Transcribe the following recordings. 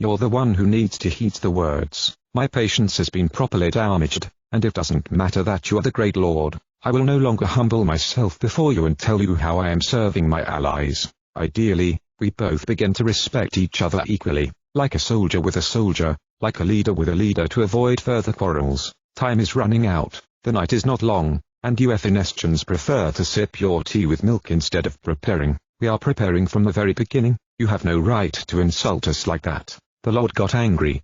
You're the one who needs to heed the words. My patience has been properly damaged, and it doesn't matter that you are the great lord. I will no longer humble myself before you and tell you how I am serving my allies. Ideally, we both begin to respect each other equally, like a soldier with a soldier, like a leader with a leader, to avoid further quarrels. Time is running out, the night is not long, and you Ephinastians prefer to sip your tea with milk instead of preparing. We are preparing from the very beginning. You have no right to insult us like that. The Lord got angry.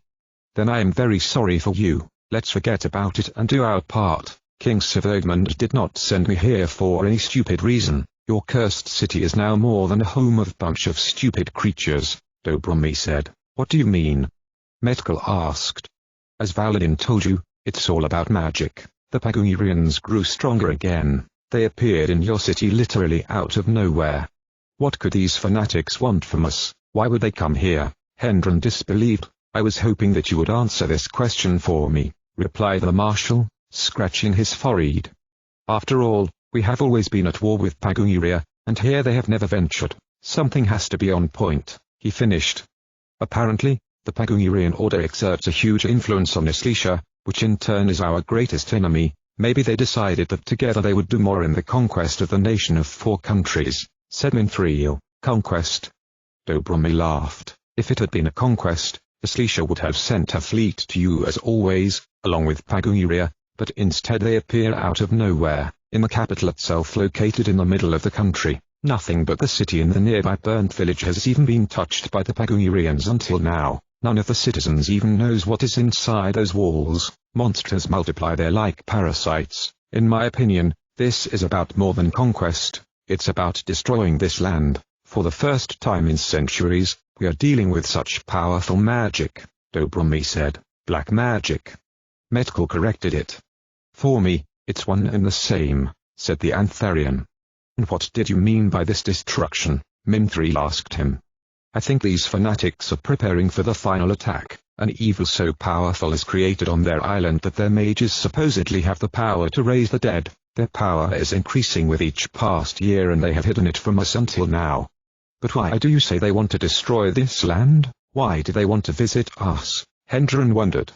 Then I am very sorry for you. Let's forget about it and do our part. King Sivogmund did not send me here for any stupid reason. Your cursed city is now more than a home of a bunch of stupid creatures, Dobromir said. What do you mean? Metkul asked. As Valadin told you, it's all about magic. The Pagungirians grew stronger again. They appeared in your city literally out of nowhere. What could these fanatics want from us? Why would they come here? Hendron disbelieved. I was hoping that you would answer this question for me, replied the marshal, scratching his forehead. After all, we have always been at war with Pagungiria, and here they have never ventured. Something has to be on point, he finished. Apparently, the Pagungirian order exerts a huge influence on Islisha, which in turn is our greatest enemy. Maybe they decided that together they would do more in the conquest of the nation of 4 countries, said Mithril. Conquest? Dobromir laughed. If it had been a conquest, Islisha would have sent a fleet to you as always, along with Pagungiria, but instead they appear out of nowhere, in the capital itself located in the middle of the country. Nothing but the city and the nearby burnt village has even been touched by the Pagungirians until now. None of the citizens even knows what is inside those walls. Monsters multiply there like parasites. In my opinion, this is about more than conquest. It's about destroying this land. For the first time in centuries, we are dealing with such powerful magic, Dobromir said. Black magic. Metkul corrected it. For me, it's one and the same, said the Antharian. And what did you mean by this destruction? Mithril asked him. I think these fanatics are preparing for the final attack. An evil so powerful is created on their island that their mages supposedly have the power to raise the dead. Their power is increasing with each past year and they have hidden it from us until now. But why do you say they want to destroy this land? Why do they want to visit us? Hendron wondered.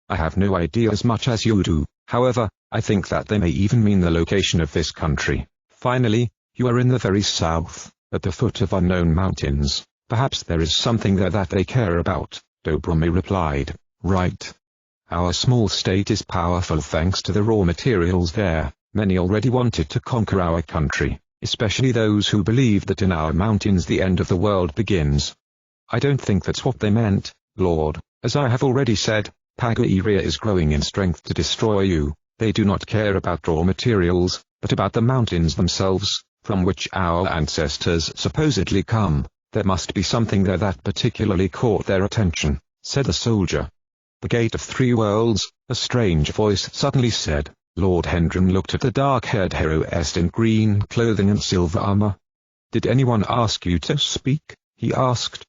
I have no idea as much as you do. However, I think that they may even mean the location of this country. Finally, you are in the very south, at the foot of unknown mountains. Perhaps there is something there that they care about, Dobromir replied. Right. Our small state is powerful thanks to the raw materials there. Many already wanted to conquer our country, especially those who believe that in our mountains the end of the world begins. I don't think that's what they meant, Lord. As I have already said, Pagungiria is growing in strength to destroy you. They do not care about raw materials, but about the mountains themselves, from which our ancestors supposedly come. There must be something there that particularly caught their attention, said the soldier. The Gate of 3 Worlds, a strange voice suddenly said. Lord Hendron looked at the dark-haired heroess in green clothing and silver armor. Did anyone ask you to speak? He asked.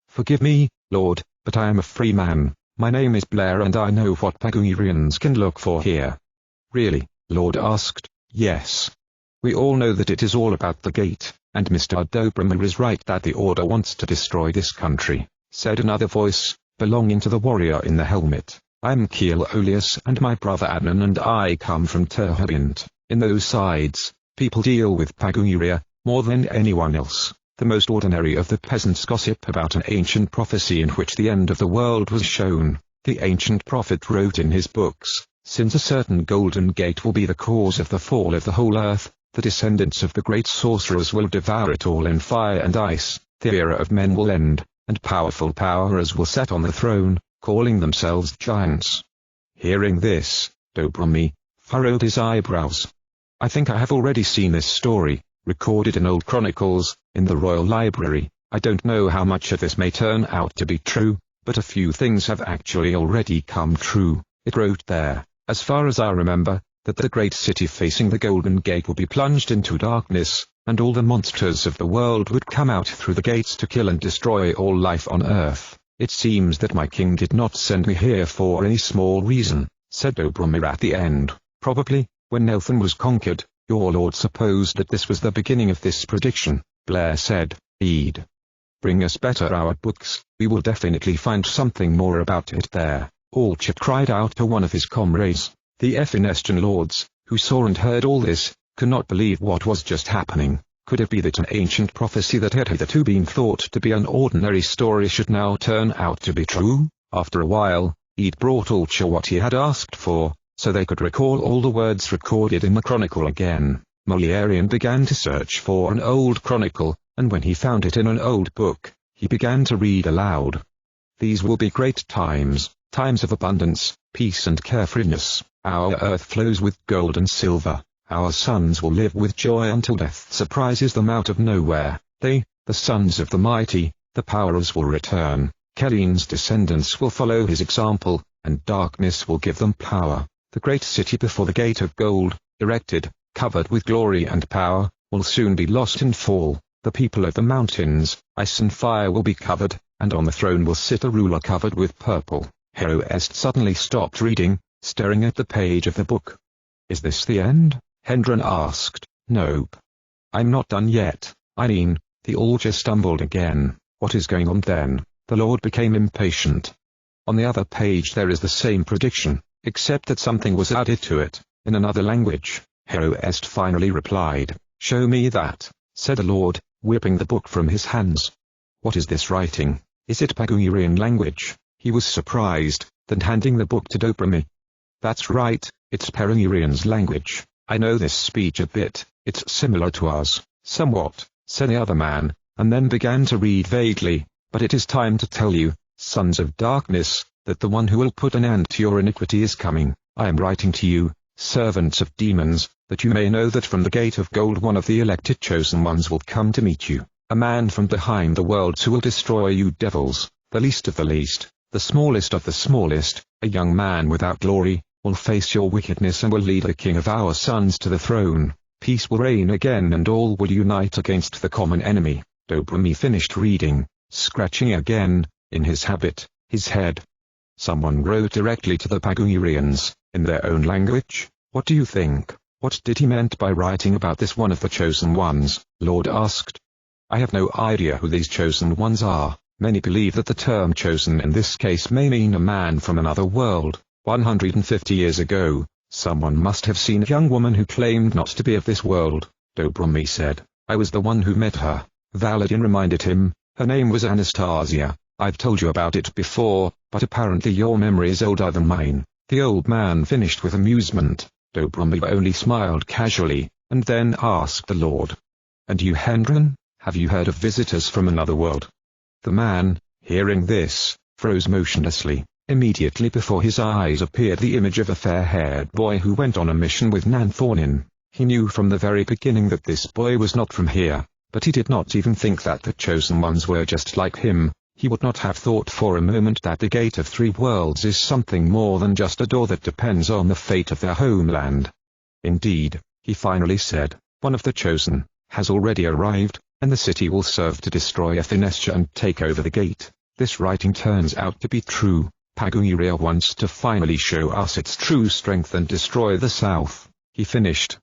Forgive me, Lord, but I am a free man. My name is Blair and I know what Pagungirians can look for here. Really? Lord asked. Yes. We all know that it is all about the gate, and Mr. Dobromir is right that the Order wants to destroy this country, said another voice, belonging to the warrior in the helmet. I'm Kiel Olius and my brother Adnan and I come from Terhabint. In those sides, people deal with Pagungiria, more than anyone else. The most ordinary of the peasants gossip about an ancient prophecy in which the end of the world was shown. The ancient prophet wrote in his books, since a certain golden gate will be the cause of the fall of the whole earth, the descendants of the great sorcerers will devour it all in fire and ice, the era of men will end, and powerful powerers will sit on the throne, calling themselves giants. Hearing this, Dobromir furrowed his eyebrows. I think I have already seen this story, recorded in old chronicles, in the royal library. I don't know how much of this may turn out to be true, but a few things have actually already come true. It wrote there, as far as I remember, that the great city facing the Golden Gate will be plunged into darkness, and all the monsters of the world would come out through the gates to kill and destroy all life on earth. It seems that my king did not send me here for any small reason, said Dobromir at the end. Probably, when Nelthan was conquered, your lord supposed that this was the beginning of this prediction, Blair said. Bring us better our books, we will definitely find something more about it there. Olcha cried out to one of his comrades. The Ephesian lords, who saw and heard all this, could not believe what was just happening. Could it be that an ancient prophecy that had hitherto been thought to be an ordinary story should now turn out to be true? After a while, Ede brought Olcha what he had asked for, so they could recall all the words recorded in the chronicle again. Molierian began to search for an old chronicle, and when he found it in an old book, he began to read aloud. These will be great times, times of abundance, peace and carefreeness. Our earth flows with gold and silver. Our sons will live with joy until death surprises them out of nowhere. They, the sons of the mighty, the powers will return. Kelin's descendants will follow his example, and darkness will give them power. The great city before the gate of gold, erected, covered with glory and power, will soon be lost and fall. The people of the mountains, ice and fire will be covered, and on the throne will sit a ruler covered with purple. Heroest suddenly stopped reading, staring at the page of the book. Is this the end? Hendron asked. Nope. I'm not done yet. The Olcha stumbled again. What is going on then? The Lord became impatient. On the other page there is the same prediction, except that something was added to it, in another language. Heroest finally replied. Show me that, said the Lord, whipping the book from his hands. What is this writing? Is it Pagunian language? He was surprised, then handing the book to Dobrami. That's right, it's Perunian's language. I know this speech a bit, it's similar to ours. Somewhat, said the other man, and then began to read vaguely. But it is time to tell you, sons of darkness, that the one who will put an end to your iniquity is coming. I am writing to you, servants of demons, that you may know that from the gate of gold one of the elected chosen ones will come to meet you, a man from behind the worlds who will destroy you devils, the least of the least, the smallest of the smallest, a young man without glory, will face your wickedness and will lead the king of our sons to the throne. Peace will reign again and all will unite against the common enemy. Dobrami finished reading, scratching again, in his habit, his head. Someone wrote directly to the Pagunians, in their own language. What do you think? What did he meant by writing about this one of the chosen ones? Lord asked. I have no idea who these chosen ones are. Many believe that the term chosen in this case may mean a man from another world. 150 years ago, someone must have seen a young woman who claimed not to be of this world. Dobrami said. I was the one who met her. Valadin reminded him. Her name was Anastasia. I've told you about it before, but apparently your memory is older than mine. The old man finished with amusement. Dobrami only smiled casually, and then asked the Lord. And you, Hendron, have you heard of visitors from another world? The man, hearing this, froze motionlessly. Immediately before his eyes appeared the image of a fair-haired boy who went on a mission with Nanthornin. He knew from the very beginning that this boy was not from here, but he did not even think that the chosen ones were just like him. He would not have thought for a moment that the Gate of Three Worlds is something more than just a door that depends on the fate of their homeland. Indeed, he finally said, one of the chosen has already arrived, and the city will serve to destroy Ethenestia and take over the gate. This writing turns out to be true. Pagunia wants to finally show us its true strength and destroy the south. He finished.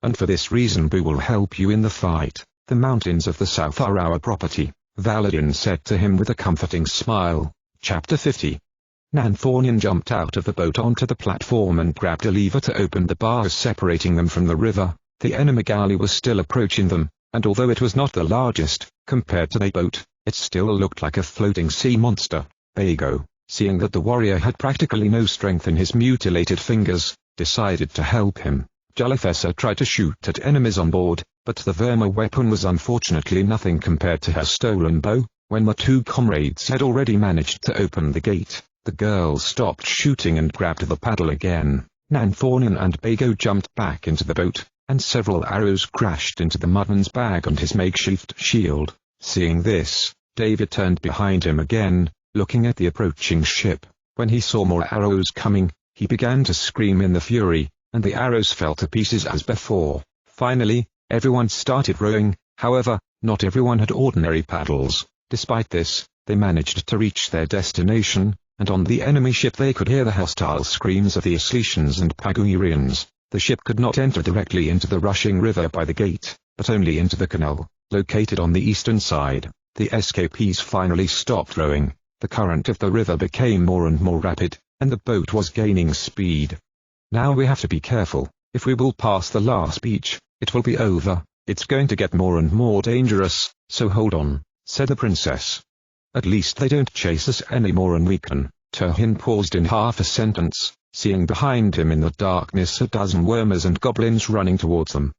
And for this reason we will help you in the fight. The mountains of the south are our property, Valadin said to him with a comforting smile. Chapter 50. Nanthornin jumped out of the boat onto the platform and grabbed a lever to open the bars separating them from the river. The enemy galley was still approaching them, and although it was not the largest, compared to the boat, it still looked like a floating sea monster. Bago, seeing that the warrior had practically no strength in his mutilated fingers, decided to help him. Jalafessa tried to shoot at enemies on board, but the Verma weapon was unfortunately nothing compared to her stolen bow. When the two comrades had already managed to open the gate, the girl stopped shooting and grabbed the paddle again. Nanthornin and Bago jumped back into the boat, and several arrows crashed into the mudman's bag and his makeshift shield. Seeing this, David turned behind him again, looking at the approaching ship. When he saw more arrows coming, he began to scream in the fury, and the arrows fell to pieces as before. Finally, everyone started rowing. However, not everyone had ordinary paddles. Despite this, they managed to reach their destination, and on the enemy ship they could hear the hostile screams of the Esletians and Pagunians. The ship could not enter directly into the rushing river by the gate, but only into the canal, located on the eastern side. The escapees finally stopped rowing. The current of the river became more and more rapid, and the boat was gaining speed. Now we have to be careful. If we will pass the last beach, it will be over. It's going to get more and more dangerous, so hold on, said the princess. At least they don't chase us anymore and we can. TWOU paused in half a sentence, seeing behind him in the darkness a dozen wormers and goblins running towards them.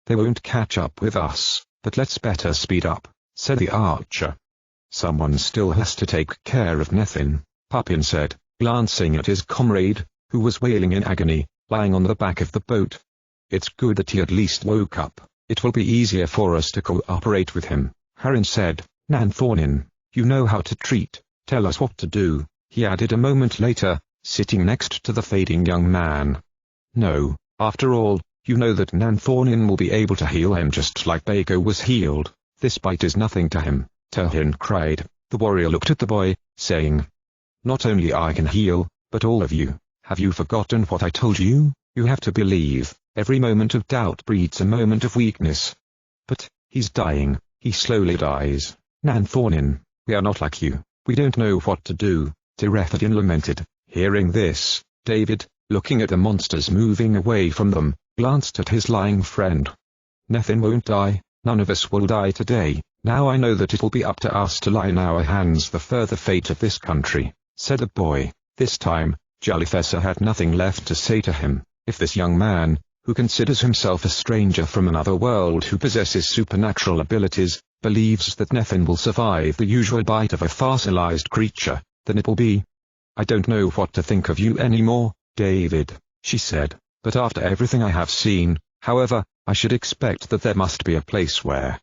They won't catch up with us, but let's better speed up, said the archer. Someone still has to take care of Nethin, Pupin said, glancing at his comrade, who was wailing in agony, lying on the back of the boat. It's good that he at least woke up. It will be easier for us to cooperate with him, Harin said. Nanthorin, you know how to treat, tell us what to do, he added a moment later, sitting next to the fading young man. No, after all, you know that Nanthorin will be able to heal him just like Bago was healed. This bite is nothing to him, TWOU cried. The warrior looked at the boy, saying, not only I can heal, but all of you. Have you forgotten what I told you? You have to believe. Every moment of doubt breeds a moment of weakness. But, he's dying, he slowly dies. Nanthorin, we are not like you, we don't know what to do, Tirethadin lamented. Hearing this, David, looking at the monsters moving away from them, glanced at his lying friend. Nethin won't die, none of us will die today. Now I know that it will be up to us to lie in our hands the further fate of this country, said the boy. This time, Jalifessa had nothing left to say to him. If this young man, who considers himself a stranger from another world who possesses supernatural abilities, believes that Nethin will survive the usual bite of a fossilized creature, then it will be. I don't know what to think of you anymore, David, she said, but after everything I have seen, however, I should expect that there must be a place where.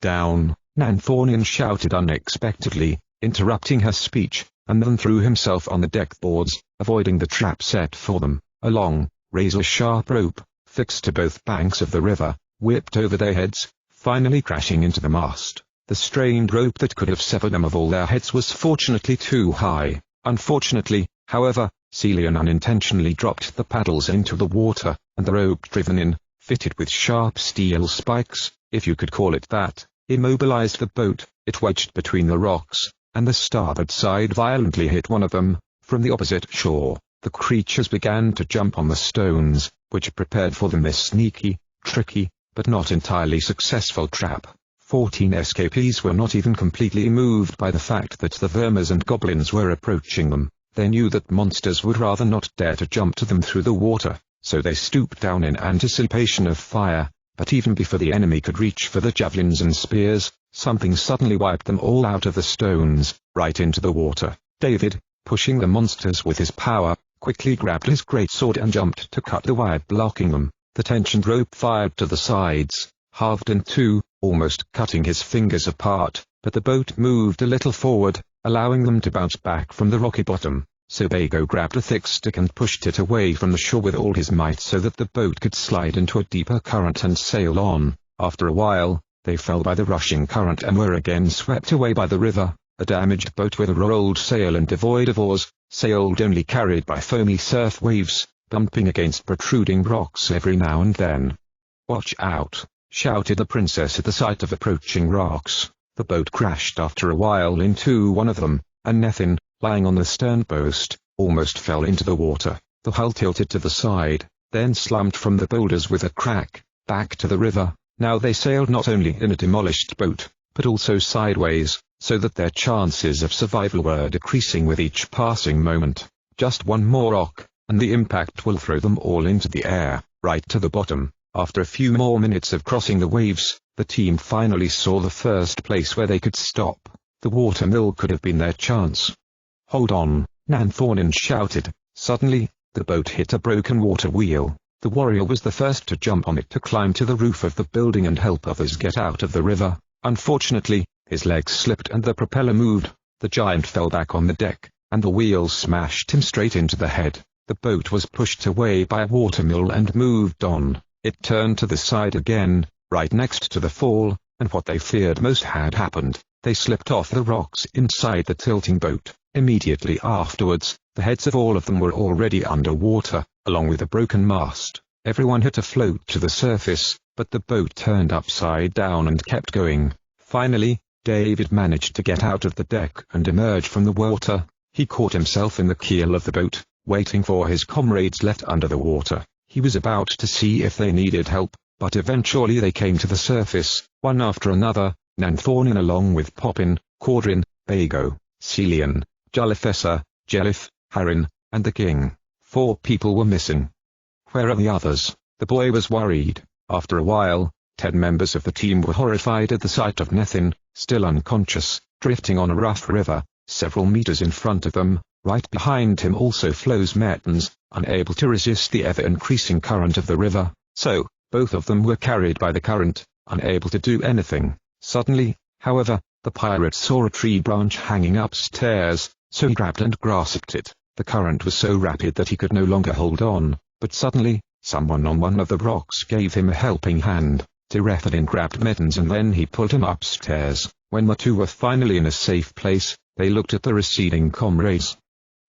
Down, Nanthorin shouted unexpectedly, interrupting her speech, and then threw himself on the deck boards, avoiding the trap set for them. A long, razor-sharp rope, fixed to both banks of the river, whipped over their heads, finally crashing into the mast. The strained rope that could have severed them of all their heads was fortunately too high. Unfortunately, however, Celian unintentionally dropped the paddles into the water, and the rope driven in, fitted with sharp steel spikes, if you could call it that, immobilized the boat. It wedged between the rocks, and the starboard side violently hit one of them. From the opposite shore, the creatures began to jump on the stones, which prepared for them this sneaky, tricky, but not entirely successful trap. 14 escapees were not even completely moved by the fact that the vermers and goblins were approaching them. They knew that monsters would rather not dare to jump to them through the water, so they stooped down in anticipation of fire. But even before the enemy could reach for the javelins and spears, something suddenly wiped them all out of the stones, right into the water. David, pushing the monsters with his power, quickly grabbed his greatsword and jumped to cut the wire blocking them. The tensioned rope fired to the sides, halved in two, almost cutting his fingers apart, but the boat moved a little forward, allowing them to bounce back from the rocky bottom. So Bago grabbed a thick stick and pushed it away from the shore with all his might so that the boat could slide into a deeper current and sail on. After a while, they fell by the rushing current and were again swept away by the river. A damaged boat with a rolled sail and devoid of oars, sailed only carried by foamy surf waves, bumping against protruding rocks every now and then. "Watch out!" shouted the princess at the sight of approaching rocks. The boat crashed after a while into one of them, and Nethin, lying on the sternpost, almost fell into the water. The hull tilted to the side, then slumped from the boulders with a crack, back to the river. Now they sailed not only in a demolished boat, but also sideways, so that their chances of survival were decreasing with each passing moment. Just one more rock, and the impact will throw them all into the air, right to the bottom. After a few more minutes of crossing the waves, the team finally saw the first place where they could stop. The watermill could have been their chance. "Hold on," Nanthorin shouted. Suddenly, the boat hit a broken water wheel. The warrior was the first to jump on it to climb to the roof of the building and help others get out of the river. Unfortunately, his legs slipped and the propeller moved. The giant fell back on the deck, and the wheel smashed him straight into the head. The boat was pushed away by a watermill and moved on. It turned to the side again, right next to the fall, and what they feared most had happened. They slipped off the rocks inside the tilting boat. Immediately afterwards, the heads of all of them were already under water, along with a broken mast. Everyone had to float to the surface, but the boat turned upside down and kept going. Finally, David managed to get out of the deck and emerge from the water. He caught himself in the keel of the boat, waiting for his comrades left under the water. He was about to see if they needed help, but eventually they came to the surface, one after another, Nanthornin along with Popin, Cordrin, Bago, Celian, Jolifessa, Jelif, Harin, and the king. 4 people were missing. Where are the others? The boy was worried. After a while, 10 members of the team were horrified at the sight of Nethin, still unconscious, drifting on a rough river. Several meters in front of them, right behind him also flows Mertens, unable to resist the ever-increasing current of the river, so, both of them were carried by the current, unable to do anything. Suddenly, however, the pirate saw a tree branch hanging upstairs, so he grabbed and grasped it. The current was so rapid that he could no longer hold on, but suddenly, someone on one of the rocks gave him a helping hand. Tirethadin grabbed Mertens and then he pulled him upstairs. When the 2 were finally in a safe place, they looked at the receding comrades.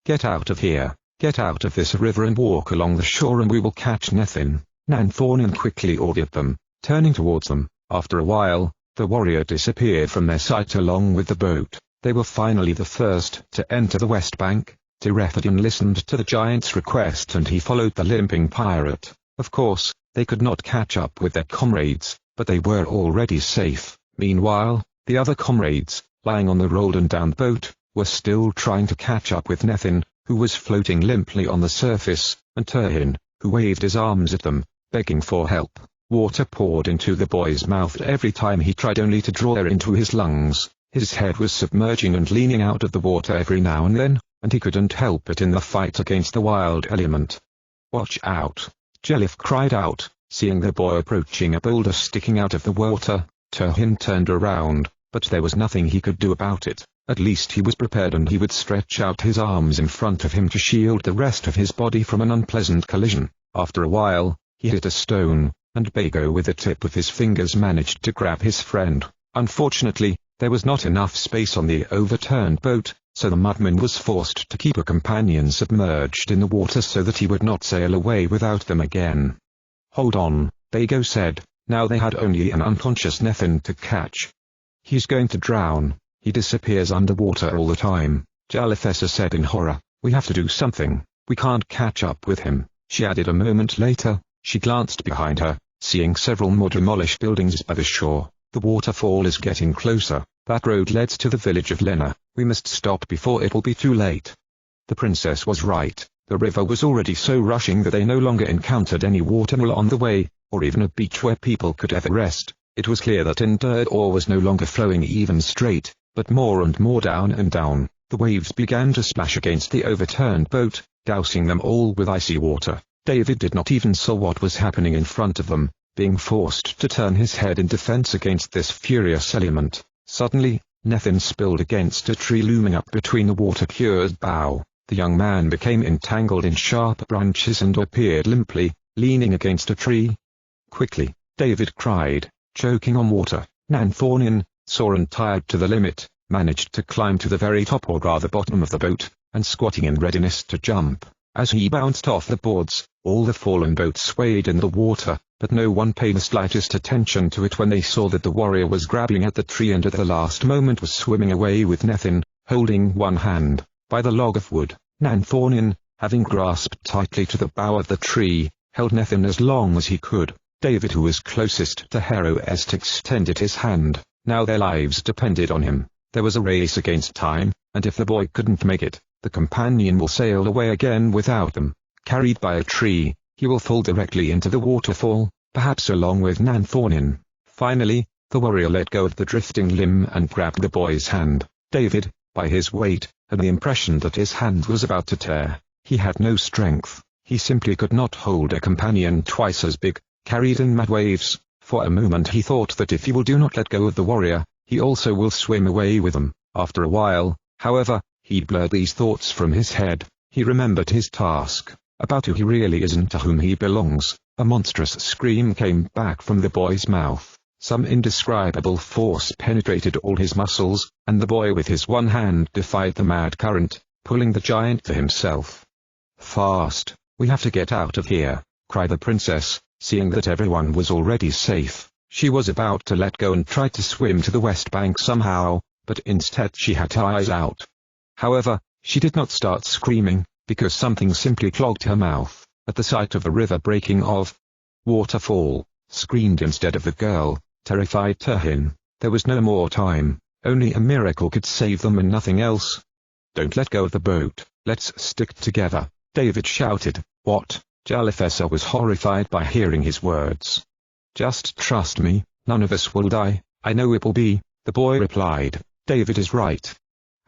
"Get out of here, get out of this river and walk along the shore and we will catch Nethin," Nanthornin quickly ordered them, turning towards them. After a while, the warrior disappeared from their sight along with the boat. They were finally the first to enter the west bank. Tirethadin listened to the giant's request and he followed the limping pirate. Of course, they could not catch up with their comrades, but they were already safe. Meanwhile, the other comrades, lying on the rolled-down boat, were still trying to catch up with Nethin, who was floating limply on the surface, and Turhin, who waved his arms at them, begging for help. Water poured into the boy's mouth every time he tried, only to draw air into his lungs. His head was submerging and leaning out of the water every now and then, and he couldn't help it in the fight against the wild element. "Watch out!" Jelif cried out, seeing the boy approaching a boulder sticking out of the water. Turhin turned around, but there was nothing he could do about it. At least he was prepared and he would stretch out his arms in front of him to shield the rest of his body from an unpleasant collision. After a while, he hit a stone, and Bago with the tip of his fingers managed to grab his friend. Unfortunately, there was not enough space on the overturned boat, so the mudman was forced to keep a companion submerged in the water so that he would not sail away without them again. "Hold on," Bago said. Now they had only an unconscious Nethin to catch. "He's going to drown. He disappears underwater all the time," Jalithessa said in horror. "We have to do something. We can't catch up with him," she added a moment later. She glanced behind her, seeing several more demolished buildings by the shore. "The waterfall is getting closer. That road leads to the village of Lena. We must stop before it will be too late." The princess was right. The river was already so rushing that they no longer encountered any water on the way, or even a beach where people could ever rest. It was clear that Endur was no longer flowing even straight, but more and more down and down. The waves began to splash against the overturned boat, dousing them all with icy water. David did not even see what was happening in front of them, being forced to turn his head in defense against this furious element. Suddenly, Nethin spilled against a tree looming up between the water-cured bough. The young man became entangled in sharp branches and appeared limply, leaning against a tree. "Quickly!" David cried, choking on water. Nanthornin, sore and tired to the limit, managed to climb to the very top or rather bottom of the boat, and squatting in readiness to jump. As he bounced off the boards, all the fallen boats swayed in the water, but no one paid the slightest attention to it when they saw that the warrior was grabbing at the tree and at the last moment was swimming away with Nethin, holding one hand by the log of wood. Nanthornin, having grasped tightly to the bough of the tree, held Nethin as long as he could. David, who was closest to Hero-est, extended his hand. Now their lives depended on him. There was a race against time, and if the boy couldn't make it, the companion will sail away again without them. Carried by a tree, he will fall directly into the waterfall, perhaps along with Nanthornin. Finally, the warrior let go of the drifting limb and grabbed the boy's hand. David, by his weight, had the impression that his hand was about to tear. He had no strength. He simply could not hold a companion twice as big, carried in mad waves. For a moment he thought that if he will do not let go of the warrior, he also will swim away with them. After a while, however, he blurred these thoughts from his head. He remembered his task, about who he really is and to whom he belongs. A monstrous scream came back from the boy's mouth. Some indescribable force penetrated all his muscles, and the boy with his one hand defied the mad current, pulling the giant to himself. "Fast! We have to get out of here!" cried the princess, seeing that everyone was already safe. She was about to let go and try to swim to the west bank somehow, but instead she had her eyes out. However, she did not start screaming, because something simply clogged her mouth. At the sight of the river breaking off, waterfall, screamed instead of the girl, terrified Turhin. There was no more time, only a miracle could save them and nothing else. "Don't let go of the boat, let's stick together," David shouted. "What?" Jalefessa was horrified by hearing his words. "Just trust me, none of us will die, I know it will be," the boy replied. "David is right.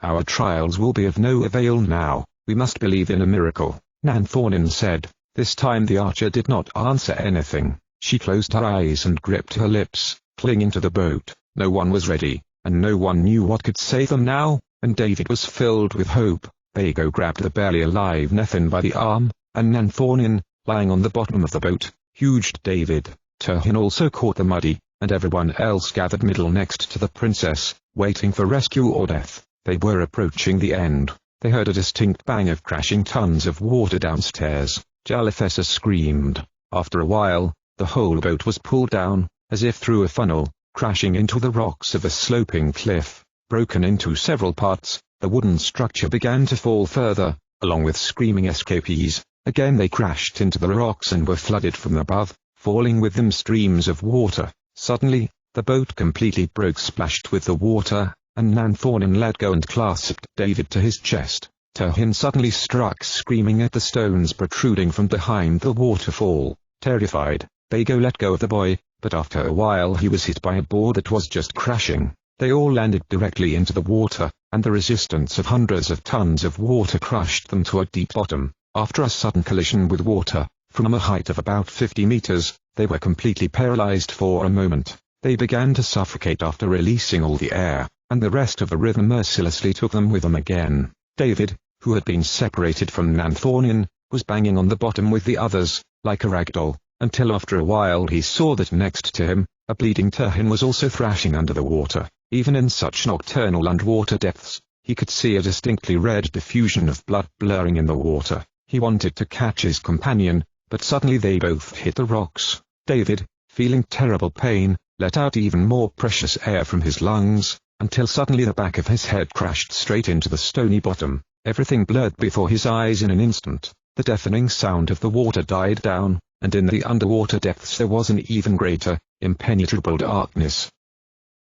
Our trials will be of no avail now, we must believe in a miracle," Nanthornin said. This time the archer did not answer anything. She closed her eyes and gripped her lips, clinging to the boat. No one was ready, and no one knew what could save them now, and David was filled with hope. Bago grabbed the barely alive Nethin by the arm, and Nanthornin, lying on the bottom of the boat, huged David. Turhin also caught the muddy, and everyone else gathered middle next to the princess, waiting for rescue or death. They were approaching the end. They heard a distinct bang of crashing tons of water downstairs. Jalefessa screamed. After a while, the whole boat was pulled down, as if through a funnel, crashing into the rocks of a sloping cliff. Broken into several parts, the wooden structure began to fall further, along with screaming escapees. Again they crashed into the rocks and were flooded from above, falling with them streams of water. Suddenly, the boat completely broke, splashed with the water, and Nanthornin let go and clasped David to his chest. Turhin suddenly struck, screaming at the stones protruding from behind the waterfall. Terrified, Bago let go of the boy, but after a while he was hit by a board that was just crashing. They all landed directly into the water, and the resistance of hundreds of tons of water crushed them to a deep bottom. After a sudden collision with water, from a height of about 50 meters, they were completely paralyzed for a moment. They began to suffocate after releasing all the air, and the rest of the river mercilessly took them with them again. David, who had been separated from Nanthornin, was banging on the bottom with the others, like a ragdoll, until after a while he saw that next to him, a bleeding Turhin was also thrashing under the water. Even in such nocturnal underwater depths, he could see a distinctly red diffusion of blood blurring in the water. He wanted to catch his companion, but suddenly they both hit the rocks. David, feeling terrible pain, let out even more precious air from his lungs, until suddenly the back of his head crashed straight into the stony bottom. Everything blurred before his eyes in an instant. The deafening sound of the water died down, and in the underwater depths there was an even greater, impenetrable darkness.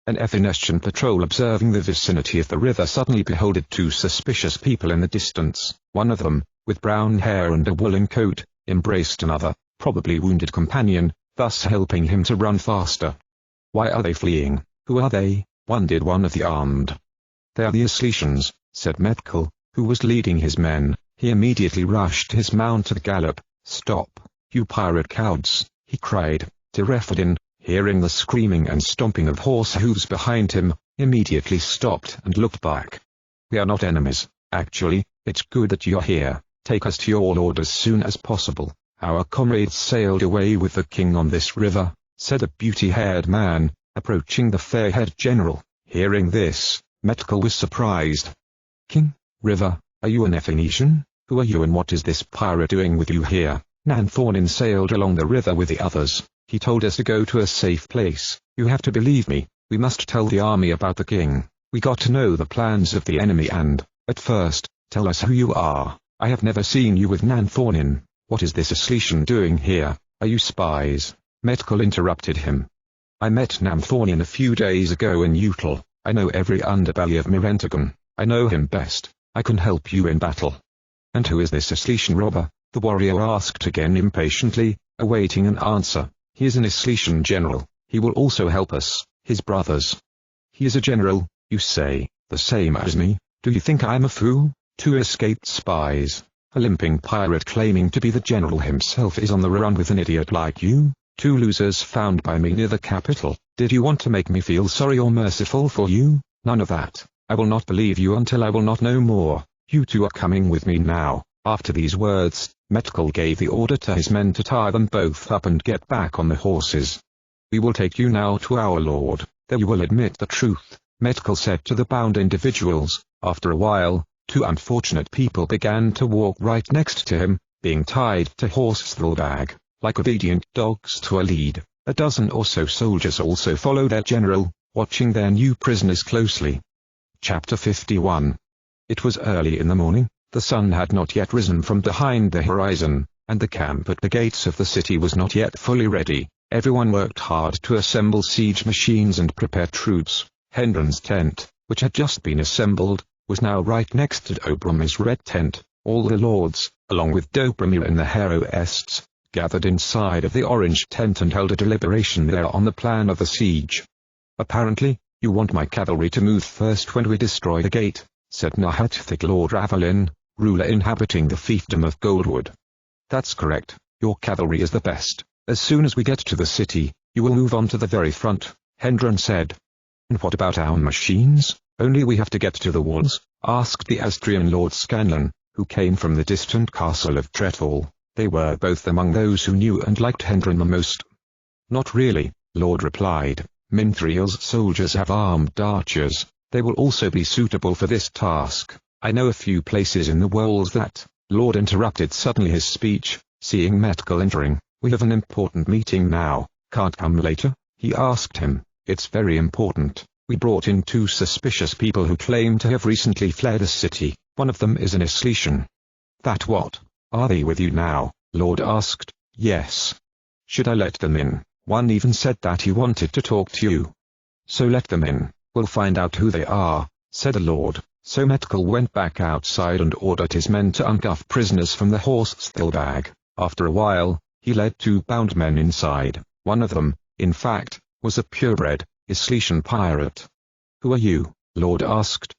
An Evanescent patrol observing the vicinity of the river suddenly beholded two suspicious people in the distance. One of them, with brown hair and a woolen coat, embraced another, probably wounded companion, thus helping him to run faster. "Why are they fleeing? Who are they?" wondered one of the armed. "They are the Asletians," said Methkel, who was leading his men. He immediately rushed his mount to the gallop. "Stop, you pirate cowards!" he cried. Tirefadin, hearing the screaming and stomping of horse hooves behind him, immediately stopped and looked back. "We are not enemies, actually, it's good that you're here. Take us to your lord as soon as possible. Our comrades sailed away with the king on this river," said a beauty-haired man, approaching the fair-haired general. Hearing this, Methkel was surprised. "King? River? Are you an Ephesian? Who are you and what is this pirate doing with you here?" Nanthornin sailed along the river with the others. "He told us to go to a safe place. You have to believe me, we must tell the army about the king. We got to know the plans of the enemy and, at first, tell us who you are. I have never seen you with Nanthornin. What is this Asletian doing here? Are you spies?" Methkel interrupted him. "I met Nanthornin a few days ago in Util. I know every underbelly of Mirentagon. I know him best. I can help you in battle." "And who is this Asletian robber?" the warrior asked again impatiently, awaiting an answer. "He is an Asletian general. He will also help us, his brothers." "He is a general, you say, the same as me? Do you think I'm a fool? Two escaped spies. A limping pirate claiming to be the general himself is on the run with an idiot like you? Two losers found by me near the capital. Did you want to make me feel sorry or merciful for you? None of that. I will not believe you until I will not know more. You two are coming with me now." After these words, Methkel gave the order to his men to tie them both up and get back on the horses. "We will take you now to our lord, there you will admit the truth," Methkel said to the bound individuals. After a while, two unfortunate people began to walk right next to him, being tied to horse thrallbag, like obedient dogs to a lead. A dozen or so soldiers also followed their general, watching their new prisoners closely. Chapter 51. It was early in the morning, the sun had not yet risen from behind the horizon, and the camp at the gates of the city was not yet fully ready. Everyone worked hard to assemble siege machines and prepare troops. Hendron's tent, which had just been assembled, was now right next to Dobromir's red tent. All the lords, along with Dobromir and the heroests, gathered inside of the orange tent and held a deliberation there on the plan of the siege. "Apparently, you want my cavalry to move first when we destroy the gate," said Nahaththik Lord Ravelin, ruler inhabiting the fiefdom of Goldwood. "That's correct, your cavalry is the best. As soon as we get to the city, you will move on to the very front," Hendron said. "And what about our machines? Only we have to get to the walls?" asked the Astrian Lord Scanlan, who came from the distant castle of Treadfall. They were both among those who knew and liked Hendron the most. "Not really," Lord replied. "Minthrie's soldiers have armed archers. They will also be suitable for this task. I know a few places in the walls that—" Lord interrupted suddenly his speech, seeing Metkel entering. "We have an important meeting now. Can't come later?" he asked him. "It's very important. We brought in 2 suspicious people who claim to have recently fled the city. One of them is an Isletian." "That what? Are they with you now?" Lord asked. "Yes." "Should I let them in? One even said that he wanted to talk to you." "So let them in. We'll find out who they are," said the Lord. So Metkel went back outside and ordered his men to uncuff prisoners from the horse saddlebag. After a while, he led 2 bound men inside. One of them, in fact, was a purebred Isletian pirate. "Who are you?" Lord asked.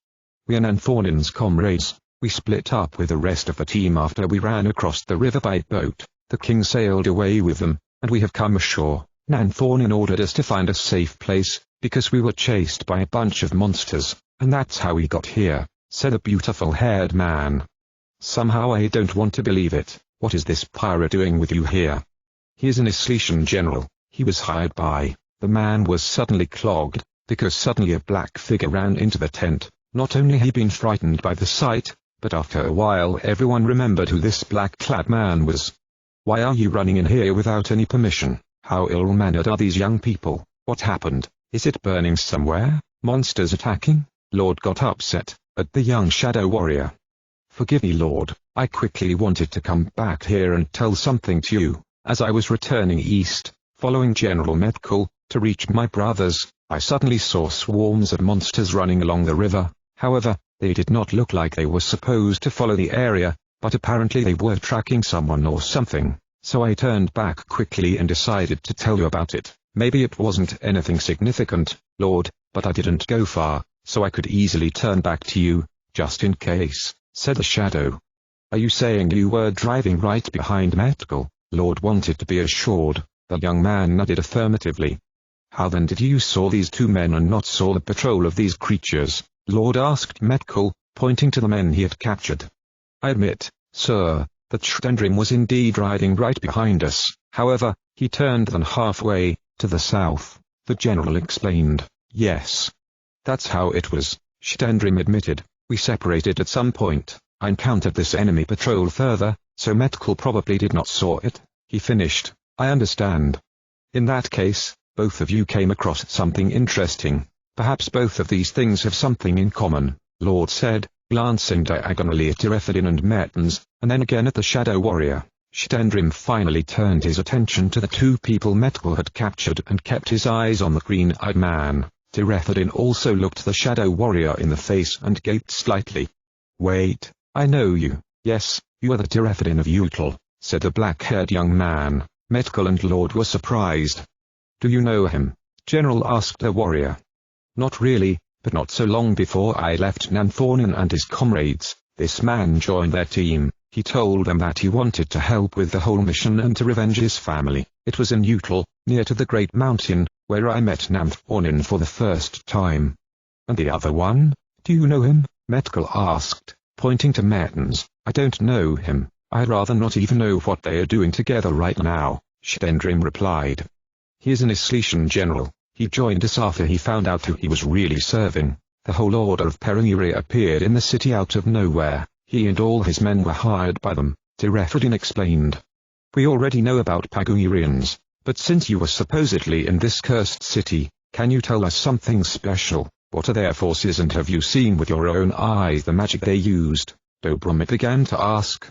"We are Nanthornin's comrades. We split up with the rest of the team after we ran across the river by boat. The king sailed away with them, and we have come ashore. Nanthornin ordered us to find a safe place, because we were chased by a bunch of monsters, and that's how we got here," said a beautiful-haired man. "Somehow I don't want to believe it. What is this pirate doing with you here?" "He is an Isletian general. He was hired by—" The man was suddenly clogged, because suddenly a black figure ran into the tent. Not only had he been frightened by the sight, but after a while everyone remembered who this black-clad man was. "Why are you running in here without any permission? How ill-mannered are these young people? What happened? Is it burning somewhere? Monsters attacking?" Lord got upset at the young shadow warrior. "Forgive me, Lord. I quickly wanted to come back here and tell something to you. As I was returning east, following General Metkel, to reach my brothers, I suddenly saw swarms of monsters running along the river. However, they did not look like they were supposed to follow the area, but apparently they were tracking someone or something. So I turned back quickly and decided to tell you about it. Maybe it wasn't anything significant, Lord, but I didn't go far, so I could easily turn back to you, just in case," said the shadow. "Are you saying you were driving right behind Metkel?" Lord wanted to be assured. The young man nodded affirmatively. "How then did you saw these 2 men and not saw the patrol of these creatures?" Lord asked Metkel, pointing to the men he had captured. "I admit, sir, that Shtendrim was indeed riding right behind us. However, he turned then halfway, to the south," the general explained. "Yes. That's how it was," Shtendrim admitted. "We separated at some point. I encountered this enemy patrol further, so Metkel probably did not saw it," he finished. "I understand. In that case, both of you came across something interesting. Perhaps both of these things have something in common," Lord said, glancing diagonally at Tirefadin and Mertens, and then again at the shadow warrior. Shtendrim finally turned his attention to the 2 people Metkel had captured and kept his eyes on the green-eyed man. Tirefadin also looked the shadow warrior in the face and gaped slightly. "Wait, I know you. Yes, you are the Tirefadin of Util," said the black-haired young man. Metkel and Lord were surprised. "Do you know him?" General asked the warrior. "Not really, but not so long before I left Nanthornin and his comrades, this man joined their team. He told them that he wanted to help with the whole mission and to revenge his family. It was in Util, near to the Great Mountain, where I met Nanthornin for the first time." "And the other one? Do you know him?" Metkel asked, pointing to Mertens. "I don't know him. I'd rather not even know what they are doing together right now," Shtendrim replied. "He is an Isletian general. He joined us after he found out who he was really serving. The whole order of Perungiri appeared in the city out of nowhere. He and all his men were hired by them," Tirefadin explained. "We already know about Pagungirians, But since you were supposedly in this cursed city, can you tell us something special? What are their forces, and have you seen with your own eyes the magic they used? TWOU began to ask.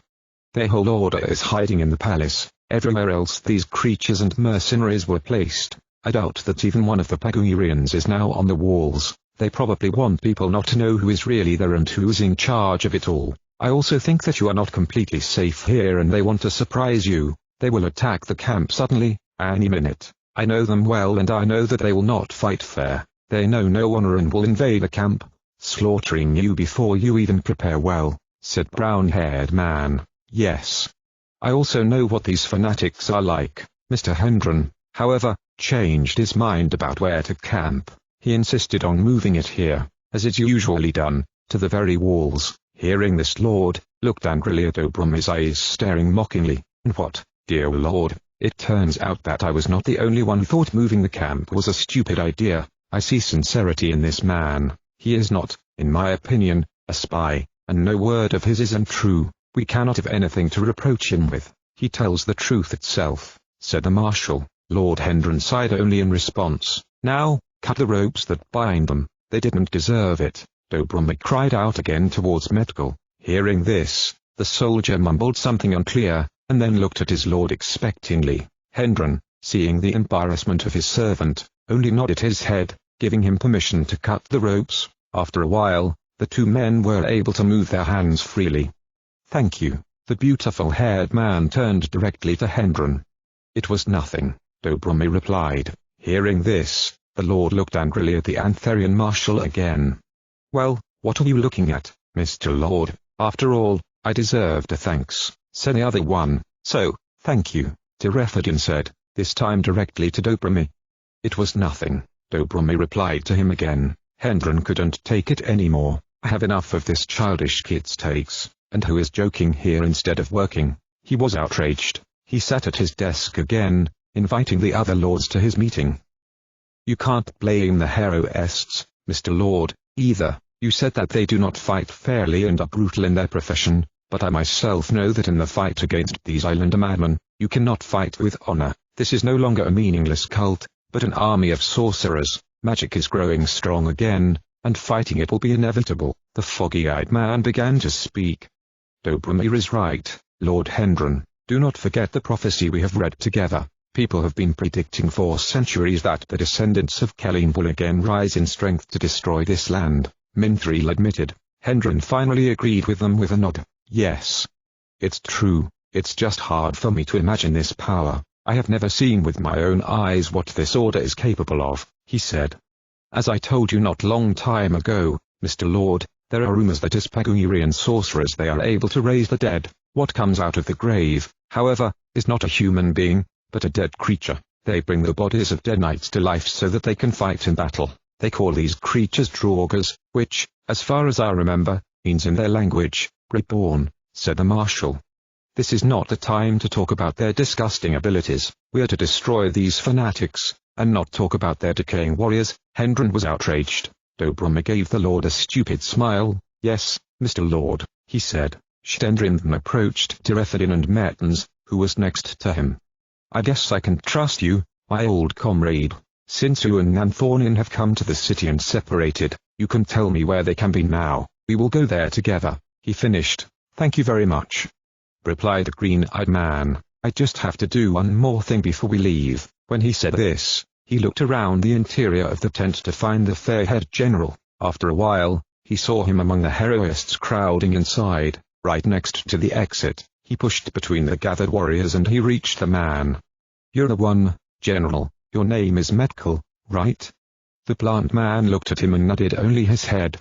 Their whole order is hiding in the palace. Everywhere else these creatures and mercenaries were placed. I doubt that even one of the TWOUians is now on the walls. They probably want people not to know who is really there and who is in charge of it all. I also think that you are not completely safe here and they want to surprise you. They will attack the camp suddenly, any minute. I know them well and I know that they will not fight fair. They know no honor and will invade the camp, slaughtering you before you even prepare well, said brown-haired man. Yes. I also know what these fanatics are like. Mr. Hendron, however, changed his mind about where to camp. He insisted on moving it here, as it's usually done, to the very walls. Hearing this, Lord looked angrily at TWOU, his eyes staring mockingly. And what, dear Lord, it turns out that I was not the only one who thought moving the camp was a stupid idea. I see sincerity in this man. He is not, in my opinion, a spy, and no word of his is untrue. We cannot have anything to reproach him with. He tells the truth itself, said the marshal. Lord Hendron sighed only in response. Now, cut the ropes that bind them. They didn't deserve it. TWOU cried out again towards Metkel. Hearing this, the soldier mumbled something unclear, and then looked at his lord expectingly. Hendron, seeing the embarrassment of his servant, only nodded his head, giving him permission to cut the ropes. After a while, the two men were able to move their hands freely. Thank you. The beautiful-haired man turned directly to Hendron. It was nothing, TWOU replied. Hearing this, the lord looked angrily at the Antherian marshal again. Well, what are you looking at, Mr. Lord? After all, I deserved a thanks, said the other one. So, thank you, Tirefadin said, this time directly to TWOU. It was nothing, TWOU replied to him again. Hendron couldn't take it anymore. I have enough of this childish kid's takes. And who is joking here instead of working? He was outraged. He sat at his desk again, inviting the other lords to his meeting. You can't blame the heroists, Mr. Lord, either. You said that they do not fight fairly and are brutal in their profession, but I myself know that in the fight against these islander madmen, you cannot fight with honor. This is no longer a meaningless cult, but an army of sorcerers. Magic is growing strong again, and fighting it will be inevitable. The foggy-eyed man began to speak. TWOU is right, Lord Hendron. Do not forget the prophecy we have read together. People have been predicting for centuries that the descendants of Kelim will again rise in strength to destroy this land. Mithril admitted. Hendron finally agreed with them with a nod. Yes. It's true. It's just hard for me to imagine this power. I have never seen with my own eyes what this order is capable of, he said. As I told you not long time ago, Mr. Lord, there are rumors that as TWOUian sorcerers they are able to raise the dead. What comes out of the grave, however, is not a human being, but a dead creature. They bring the bodies of dead knights to life so that they can fight in battle. They call these creatures Draugrs, which, as far as I remember, means in their language, reborn, said the marshal. This is not the time to talk about their disgusting abilities. We are to destroy these fanatics, and not talk about their decaying warriors. Hendron was outraged. TWOU gave the lord a stupid smile. Yes, Mr. Lord, he said. Hendron approached Tirefadin and Mertens, who was next to him. I guess I can trust you, my old comrade. Since you and Nanthorin have come to the city and separated, you can tell me where they can be now. We will go there together, he finished. Thank you very much, replied the green-eyed man. I just have to do one more thing before we leave. When he said this, he looked around the interior of the tent to find the fair-haired general. After a while, he saw him among the heroists crowding inside, right next to the exit. He pushed between the gathered warriors and he reached the man. You're the one, General. Your name is Metkel, right? The plant man looked at him and nodded only his head.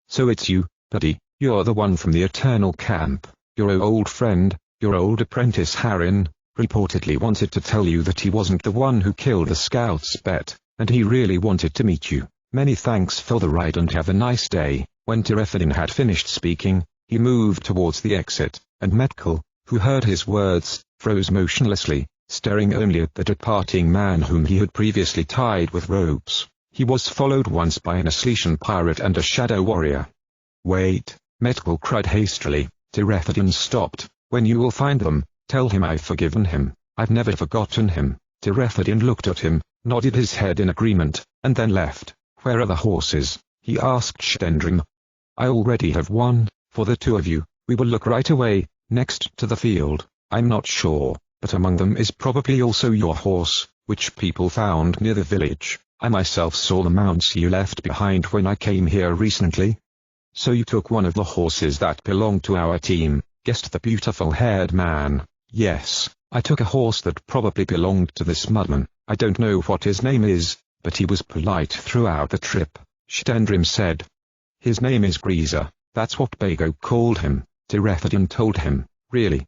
So it's you, buddy. You're the one from the Eternal Camp. Your old friend, your old apprentice Harin, reportedly wanted to tell you that he wasn't the one who killed the scout's pet, and he really wanted to meet you. Many thanks for the ride and have a nice day. When Tirefadin had finished speaking, he moved towards the exit, and Metkel, who heard his words, froze motionlessly, staring only at the departing man whom he had previously tied with ropes. He was followed once by an Asletian pirate and a shadow warrior. Wait, Metkel cried hastily. Tirefadin stopped. When you will find them, tell him I've forgiven him. I've never forgotten him. Tirefadin looked at him, nodded his head in agreement, and then left. "Where are the horses?" he asked Shtendrim. "I already have one, for the two of you. We will look right away, next to the field. I'm not sure, but among them is probably also your horse, which people found near the village. I myself saw the mounts you left behind when I came here recently." "So you took one of the horses that belonged to our team," guessed the beautiful-haired man. "Yes, I took a horse that probably belonged to this mudman. I don't know what his name is, but he was polite throughout the trip," Shtendrim said. "His name is Greaser, that's what Bago called him," Tirefadin told him. "Really?"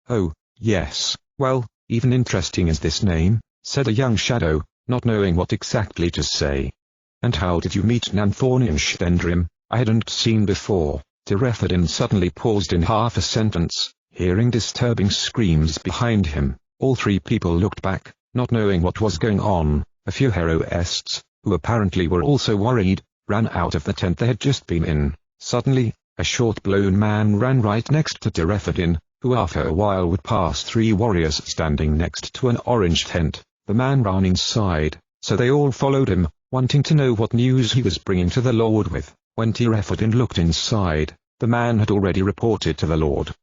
"Oh, yes, well, even interesting is this name," said a young shadow, not knowing what exactly to say. "And how did you meet Nanthornian Shtendrim? I hadn't seen before." Tirefadin suddenly paused in half a sentence, hearing disturbing screams behind him. All three people looked back, not knowing what was going on. A few heroests, who apparently were also worried, ran out of the tent they had just been in. Suddenly, a short-blown man ran right next to Tirefadin, who after a while would pass three warriors standing next to an orange tent. The man ran inside, so they all followed him, wanting to know what news he was bringing to the Lord with. When Tirefadin looked inside, the man had already reported to the Lord.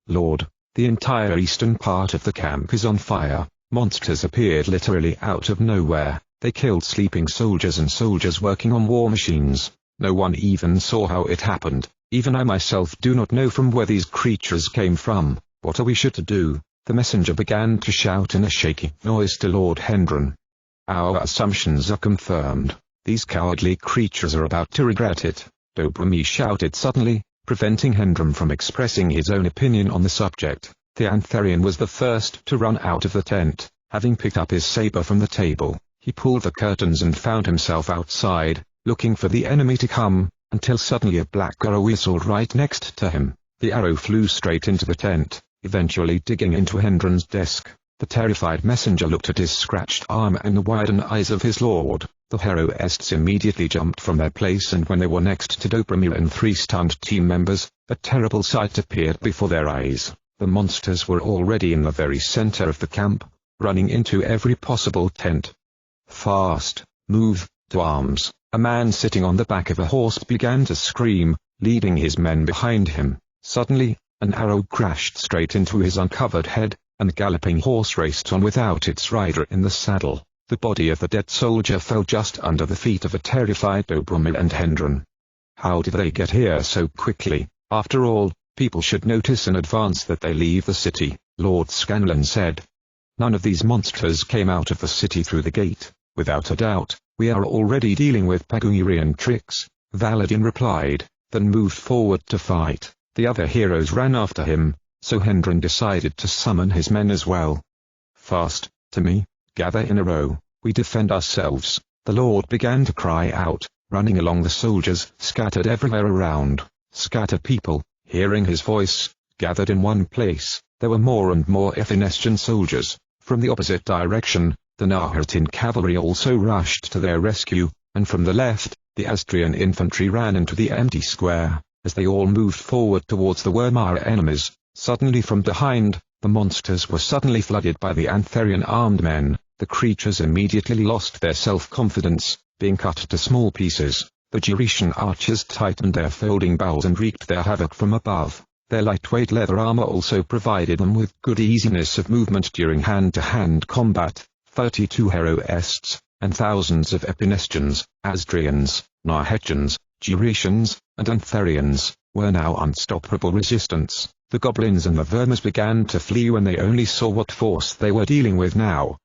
"Lord, the entire eastern part of the camp is on fire. Monsters appeared literally out of nowhere. They killed sleeping soldiers and soldiers working on war machines. No one even saw how it happened. Even I myself do not know from where these creatures came from. What are we sure to do?" The messenger began to shout in a shaky voice to Lord Hendron. "Our assumptions are confirmed. These cowardly creatures are about to regret it," Dobromir shouted suddenly, preventing Hendron from expressing his own opinion on the subject. The Antharian was the first to run out of the tent. Having picked up his saber from the table, he pulled the curtains and found himself outside, looking for the enemy to come, until suddenly a black arrow whistled right next to him. The arrow flew straight into the tent, eventually digging into Hendron's desk. The terrified messenger looked at his scratched arm and the widened eyes of his lord. The heroests immediately jumped from their place, and when they were next to Dobromir and three stunned team members, a terrible sight appeared before their eyes. The monsters were already in the very center of the camp, running into every possible tent. "Fast, move, to arms!" A man sitting on the back of a horse began to scream, leading his men behind him. Suddenly, an arrow crashed straight into his uncovered head, and the galloping horse raced on without its rider in the saddle. The body of the dead soldier fell just under the feet of a terrified Dobromir and Hendron. "How did they get here so quickly? After all, people should notice in advance that they leave the city," Lord Scanlan said. "None of these monsters came out of the city through the gate. Without a doubt, we are already dealing with Pagurian tricks," Valadin replied, then moved forward to fight. The other heroes ran after him, so Hendron decided to summon his men as well. "Fast, to me, gather in a row, we defend ourselves," the Lord began to cry out, running along the soldiers scattered everywhere around. Scattered people, hearing his voice, gathered in one place. There were more and more Ephinistian soldiers. From the opposite direction, the Nahartin cavalry also rushed to their rescue, and from the left, the Astrian infantry ran into the empty square. As they all moved forward towards the Wormara enemies, suddenly from behind, the monsters were suddenly flooded by the Antharian armed men. The creatures immediately lost their self-confidence, being cut to small pieces. The Juretian archers tightened their folding bows and wreaked their havoc from above. Their lightweight leather armor also provided them with good easiness of movement during hand-to-hand combat. 32 heroests, and thousands of Epinestians, Asdrians, Nahetians, Juretians, and Antharians, were now unstoppable resistance. The goblins and the vermers began to flee when they only saw what force they were dealing with now.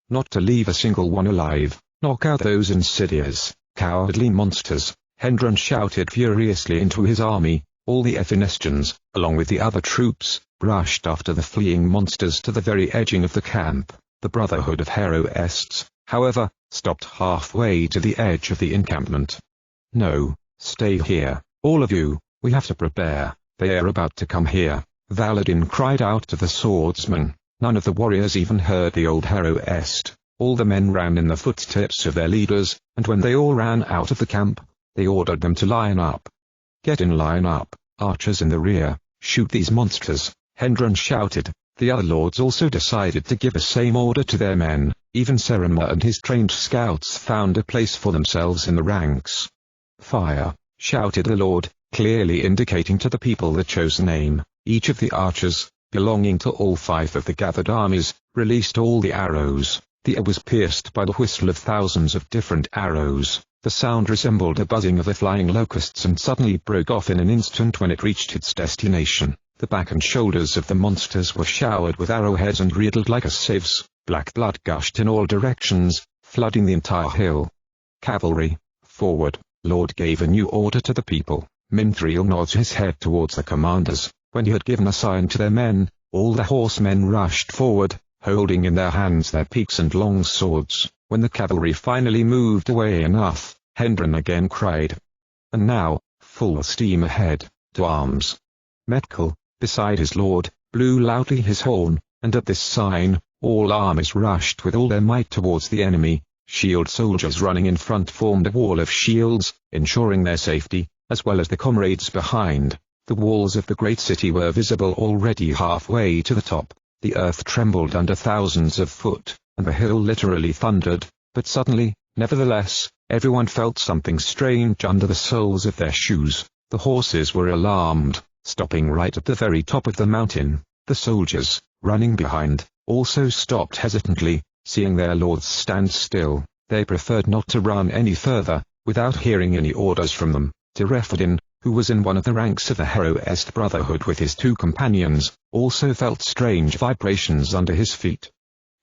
"Not to leave a single one alive, knock out those insidious, cowardly monsters," Hendron shouted furiously into his army. All the Epinestians, along with the other troops, rushed after the fleeing monsters to the very edging of the camp. The Brotherhood of Heroests, however, stopped halfway to the edge of the encampment. "No, stay here, all of you, we have to prepare, they are about to come here," Valadin cried out to the swordsmen. None of the warriors even heard the old heroest. All the men ran in the footsteps of their leaders, and when they all ran out of the camp, they ordered them to line up. "Get in line up, archers in the rear, shoot these monsters," Hendron shouted. The other lords also decided to give the same order to their men. Even Serema and his trained scouts found a place for themselves in the ranks. "Fire!" shouted the Lord, clearly indicating to the people the chosen aim. Each of the archers, belonging to all 5 of the gathered armies, released all the arrows. The air was pierced by the whistle of thousands of different arrows. The sound resembled a buzzing of the flying locusts and suddenly broke off in an instant when it reached its destination. The back and shoulders of the monsters were showered with arrowheads and riddled like a sieves. Black blood gushed in all directions, flooding the entire hill. "Cavalry, forward!" Lord gave a new order to the people. Minthriel nods his head towards the commanders. When he had given a sign to their men, all the horsemen rushed forward, holding in their hands their picks and long swords. When the cavalry finally moved away enough, Hendren again cried. "And now, full steam ahead, to arms!" Metkel, beside his lord, blew loudly his horn, and at this sign, all armies rushed with all their might towards the enemy. Shield soldiers running in front formed a wall of shields, ensuring their safety, as well as the comrades behind. The walls of the great city were visible already halfway to the top. The earth trembled under thousands of foot, and the hill literally thundered, but suddenly, nevertheless, everyone felt something strange under the soles of their shoes. The horses were alarmed, stopping right at the very top of the mountain. The soldiers, running behind, also stopped hesitantly, seeing their lords stand still. They preferred not to run any further, without hearing any orders from them. Tirefadin, who was in one of the ranks of the Heroest Brotherhood with his 2 companions, also felt strange vibrations under his feet.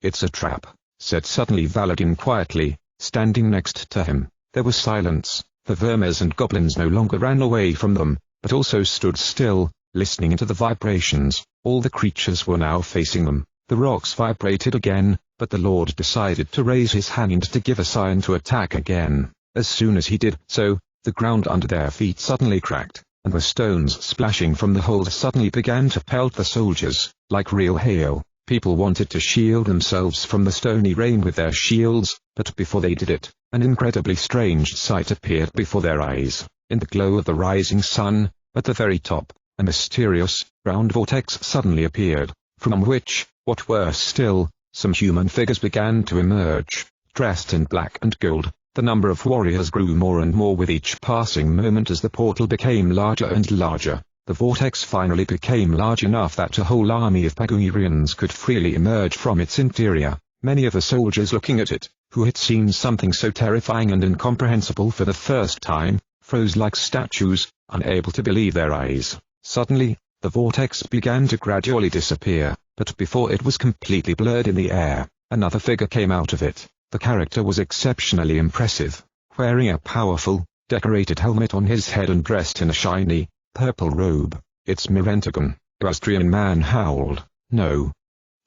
"It's a trap," said suddenly Valadin quietly, standing next to him. There was silence. The vermes and goblins no longer ran away from them, but also stood still, listening into the vibrations. All the creatures were now facing them. The rocks vibrated again, but the Lord decided to raise his hand to give a sign to attack again. As soon as he did so, the ground under their feet suddenly cracked, and the stones splashing from the hole suddenly began to pelt the soldiers, like real hail. People wanted to shield themselves from the stony rain with their shields, but before they did it, an incredibly strange sight appeared before their eyes. In the glow of the rising sun, at the very top, a mysterious, round vortex suddenly appeared, from which, what worse still, some human figures began to emerge, dressed in black and gold. The number of warriors grew more and more with each passing moment as the portal became larger and larger. The vortex finally became large enough that a whole army of Pagurians could freely emerge from its interior. Many of the soldiers looking at it, who had seen something so terrifying and incomprehensible for the first time, froze like statues, unable to believe their eyes. Suddenly, the vortex began to gradually disappear, but before it was completely blurred in the air, another figure came out of it. The character was exceptionally impressive, wearing a powerful, decorated helmet on his head and dressed in a shiny, purple robe. "It's Mirentagon," the Austrian man howled. "No.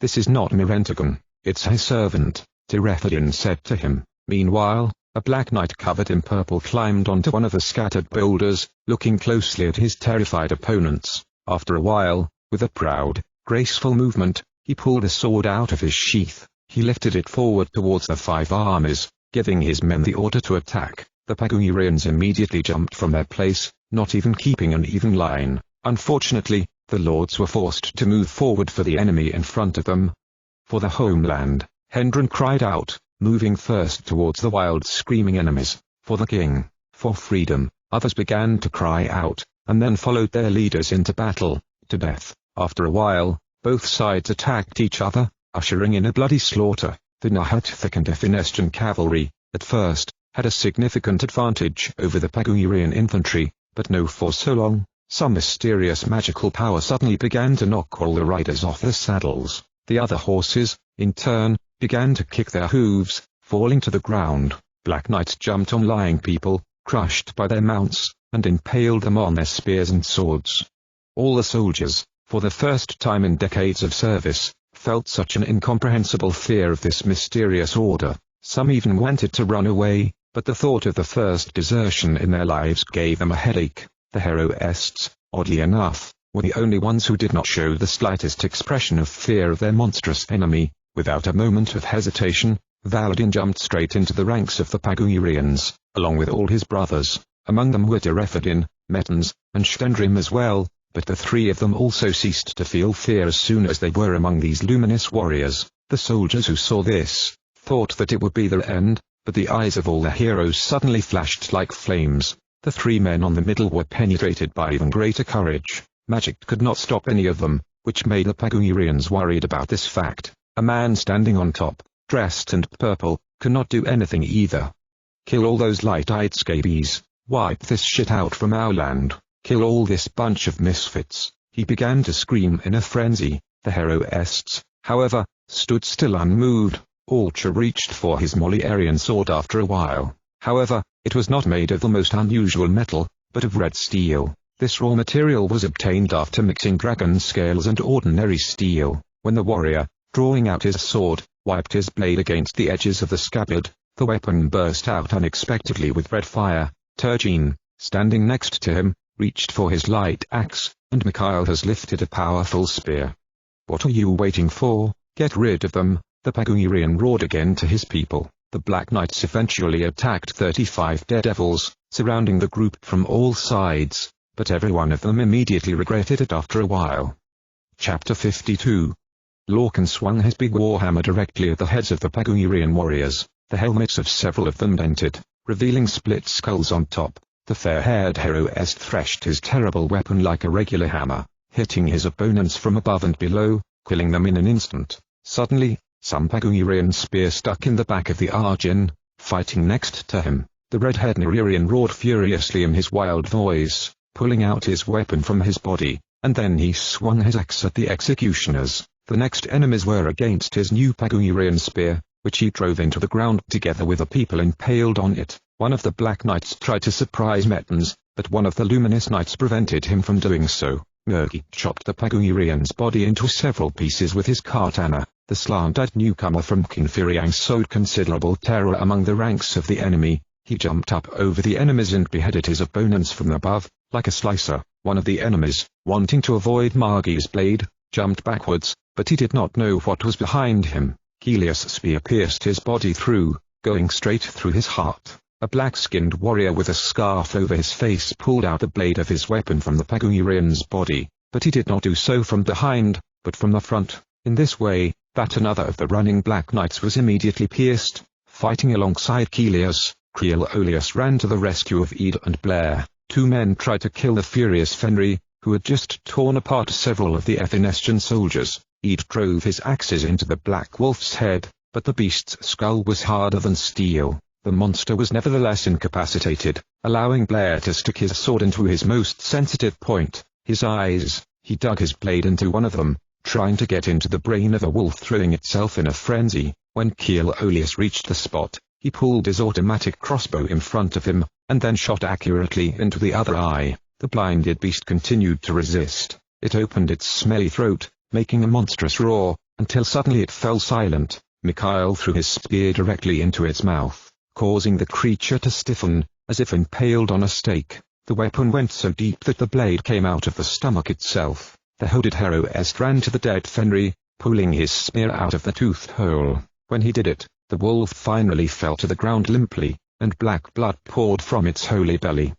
This is not Mirentagon, it's his servant," Tirefadin said to him. Meanwhile, a black knight covered in purple climbed onto one of the scattered boulders, looking closely at his terrified opponents. After a while, with a proud, graceful movement, he pulled a sword out of his sheath. He lifted it forward towards the 5 armies, giving his men the order to attack. The Pagurians immediately jumped from their place, not even keeping an even line. Unfortunately, the lords were forced to move forward for the enemy in front of them. "For the homeland," Hendren cried out, moving first towards the wild screaming enemies. "For the king, for freedom," others began to cry out, and then followed their leaders into battle, to death. After a while, both sides attacked each other, ushering in a bloody slaughter. The Nahuatl and Defenestian cavalry, at first, had a significant advantage over the Pagurian infantry, but no for so long. Some mysterious magical power suddenly began to knock all the riders off their saddles. The other horses, in turn, began to kick their hooves, falling to the ground. Black knights jumped on lying people, crushed by their mounts, and impaled them on their spears and swords. All the soldiers, for the first time in decades of service, felt such an incomprehensible fear of this mysterious order. Some even wanted to run away, but the thought of the first desertion in their lives gave them a headache. The Heroests, oddly enough, were the only ones who did not show the slightest expression of fear of their monstrous enemy. Without a moment of hesitation, Valadin jumped straight into the ranks of the Pagurians, along with all his brothers. Among them were Tirefadin, Metans, and Shtendrim as well, but the 3 of them also ceased to feel fear as soon as they were among these luminous warriors. The soldiers who saw this, thought that it would be their end, but the eyes of all the heroes suddenly flashed like flames. The three men on the middle were penetrated by even greater courage. Magic could not stop any of them, which made the Pagungerians worried about this fact. A man standing on top, dressed in purple, could not do anything either. Kill all those light-eyed scabies. Wipe this shit out from our land. Kill all this bunch of misfits. He began to scream in a frenzy. The heroists, however, stood still unmoved. Ultra reached for his Moliarian sword after a while. However, it was not made of the most unusual metal, but of red steel. This raw material was obtained after mixing dragon scales and ordinary steel. When the warrior, drawing out his sword, wiped his blade against the edges of the scabbard, the weapon burst out unexpectedly with red fire. Turgin, standing next to him, reached for his light axe, and Mikhail has lifted a powerful spear. "What are you waiting for? Get rid of them," the Pagungerian roared again to his people. The Black Knights eventually attacked 35 daredevils, surrounding the group from all sides, but every one of them immediately regretted it after a while. Chapter 52. Lorcan swung his big warhammer directly at the heads of the Pagungerian warriors. The helmets of several of them dented, revealing split skulls on top. The fair-haired heroist threshed his terrible weapon like a regular hammer, hitting his opponents from above and below, killing them in an instant. Suddenly, some Pagungerian spear stuck in the back of the Arjun, fighting next to him. The red-haired Neririan roared furiously in his wild voice, pulling out his weapon from his body, and then he swung his axe at the executioners. The next enemies were against his new Pagungerian spear, which he drove into the ground together with the people impaled on it. One of the Black Knights tried to surprise Mettens, but one of the Luminous Knights prevented him from doing so. Murgi chopped the Pagungerian's body into several pieces with his katana. The slant-eyed newcomer from Kinfiriang sowed considerable terror among the ranks of the enemy. He jumped up over the enemies and beheaded his opponents from above, like a slicer. One of the enemies, wanting to avoid Margi's blade, jumped backwards, but he did not know what was behind him. Helios' spear pierced his body through, going straight through his heart. A black-skinned warrior with a scarf over his face pulled out the blade of his weapon from the Pagungerian's body, but he did not do so from behind, but from the front. In this way, that another of the running Black Knights was immediately pierced. Fighting alongside Helios, Creolius ran to the rescue of Ede and Blair. Two men tried to kill the furious Fenrir, who had just torn apart several of the Evanescent soldiers. Ede drove his axes into the Black Wolf's head, but the beast's skull was harder than steel. The monster was nevertheless incapacitated, allowing Blair to stick his sword into his most sensitive point, his eyes. He dug his blade into one of them, trying to get into the brain of a wolf throwing itself in a frenzy. When Creolius reached the spot, he pulled his automatic crossbow in front of him, and then shot accurately into the other eye. The blinded beast continued to resist. It opened its smelly throat, making a monstrous roar, until suddenly it fell silent. Mikhail threw his spear directly into its mouth, causing the creature to stiffen, as if impaled on a stake. The weapon went so deep that the blade came out of the stomach itself. The hooded heroist ran to the dead Fenrir, pulling his spear out of the toothed hole. When he did it, the wolf finally fell to the ground limply, and black blood poured from its holy belly.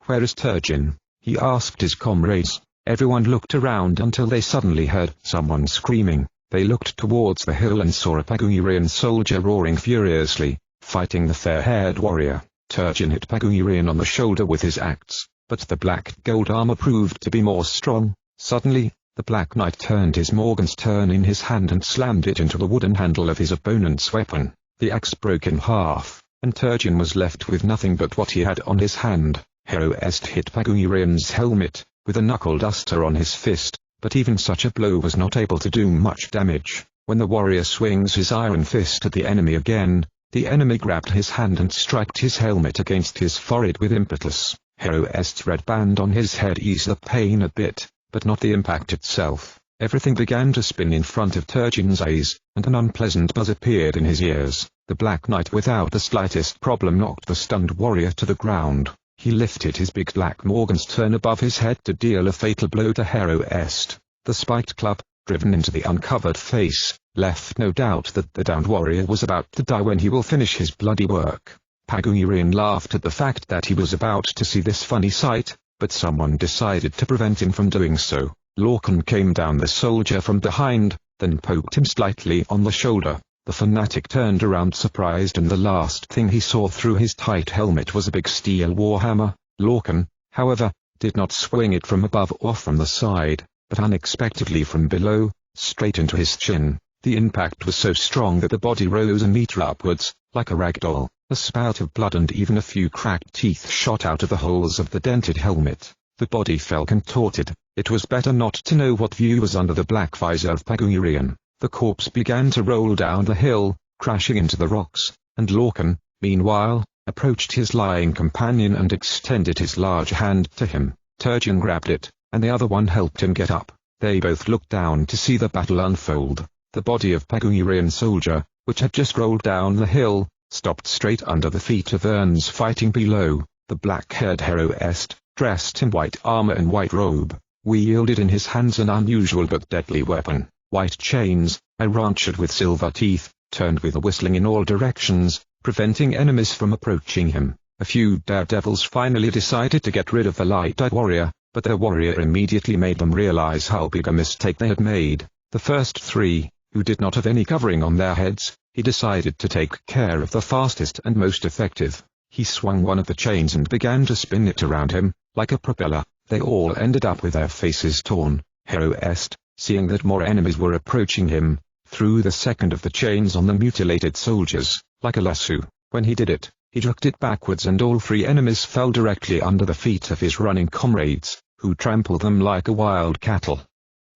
"Where is Turgin?" he asked his comrades. Everyone looked around until they suddenly heard someone screaming. They looked towards the hill and saw a Pagungerian soldier roaring furiously, fighting the fair-haired warrior. Turgin hit Pagungerian on the shoulder with his axe, but the black gold armor proved to be more strong. Suddenly, the Black Knight turned his Morgenstern in his hand and slammed it into the wooden handle of his opponent's weapon. The axe broke in half, and Turgin was left with nothing but what he had on his hand. Heroist hit Pagungerian's helmet, with a knuckle duster on his fist, but even such a blow was not able to do much damage. When the warrior swings his iron fist at the enemy again, the enemy grabbed his hand and struck his helmet against his forehead with impetus. Heroist's red band on his head eased the pain a bit, but not the impact itself. Everything began to spin in front of Turgin's eyes, and an unpleasant buzz appeared in his ears. The Black Knight without the slightest problem knocked the stunned warrior to the ground. He lifted his big black Morgenstern above his head to deal a fatal blow to Heroist. The spiked club, driven into the uncovered face, left no doubt that the downed warrior was about to die when he will finish his bloody work. Pagungerian laughed at the fact that he was about to see this funny sight, but someone decided to prevent him from doing so. Lorcan came down the soldier from behind, then poked him slightly on the shoulder. The fanatic turned around surprised, and the last thing he saw through his tight helmet was a big steel warhammer. Lorcan, however, did not swing it from above or from the side, but unexpectedly from below, straight into his chin. The impact was so strong that the body rose a meter upwards, like a rag doll. A spout of blood and even a few cracked teeth shot out of the holes of the dented helmet. The body fell contorted. It was better not to know what view was under the black visor of Pagurian. The corpse began to roll down the hill, crashing into the rocks, and Lorcan, meanwhile, approached his lying companion and extended his large hand to him. Turgeon grabbed it, and the other one helped him get up. They both looked down to see the battle unfold. The body of Pagurian soldier, which had just rolled down the hill, stopped straight under the feet of Ern's fighting below. The black-haired heroist, dressed in white armor and white robe, wielded in his hands an unusual but deadly weapon. White chains, a ranchet with silver teeth, turned with a whistling in all directions, preventing enemies from approaching him. A few daredevils finally decided to get rid of the light-eyed warrior, but their warrior immediately made them realize how big a mistake they had made. The first three, who did not have any covering on their heads, he decided to take care of the fastest and most effective. He swung one of the chains and began to spin it around him, like a propeller. They all ended up with their faces torn. Heroist, seeing that more enemies were approaching him, threw the second of the chains on the mutilated soldiers, like a lasso. When he did it, he jerked it backwards and all three enemies fell directly under the feet of his running comrades, who trampled them like a wild cattle.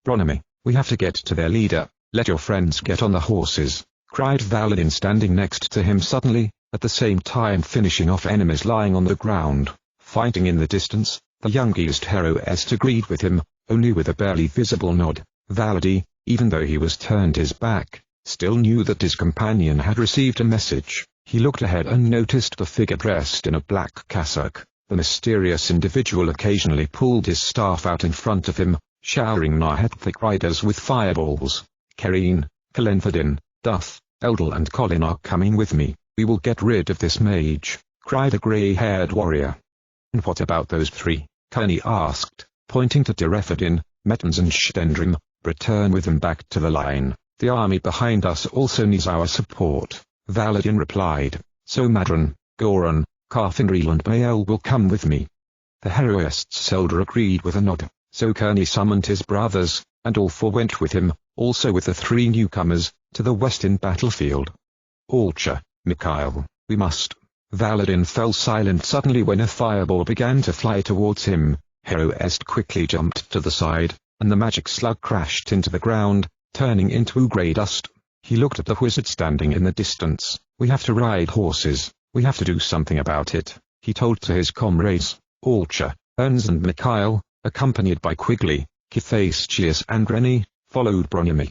"Bronimy, we have to get to their leader. Let your friends get on the horses," cried Valadin, standing next to him suddenly, at the same time finishing off enemies lying on the ground. Fighting in the distance, the youngest heroist agreed with him, only with a barely visible nod. Valadin, even though he was turned his back, still knew that his companion had received a message. He looked ahead and noticed the figure dressed in a black cassock. The mysterious individual occasionally pulled his staff out in front of him, showering Nihathic riders with fireballs. "Kerine, Kalenfadin, Duff, Eldil and Colin are coming with me. We will get rid of this mage," cried a grey-haired warrior. "And what about those three?" Kearney asked, pointing to Derefadin, Metans and Shtendrim. "Return with them back to the line. The army behind us also needs our support," Valadin replied. "So Madron, Goran, Carfindril and Mael will come with me." The heroist's elder agreed with a nod, so Kearney summoned his brothers, and all four went with him, also with the three newcomers, to the western battlefield. "Alcha, Mikhail, we must." Valadin fell silent suddenly when a fireball began to fly towards him. Heroist quickly jumped to the side, and the magic slug crashed into the ground, turning into grey dust. He looked at the wizard standing in the distance. "We have to ride horses. We have to do something about it," he told to his comrades. Alcha, Ernst and Mikhail, accompanied by Quigley, Kithaceus and Rennie, followed Bronimy.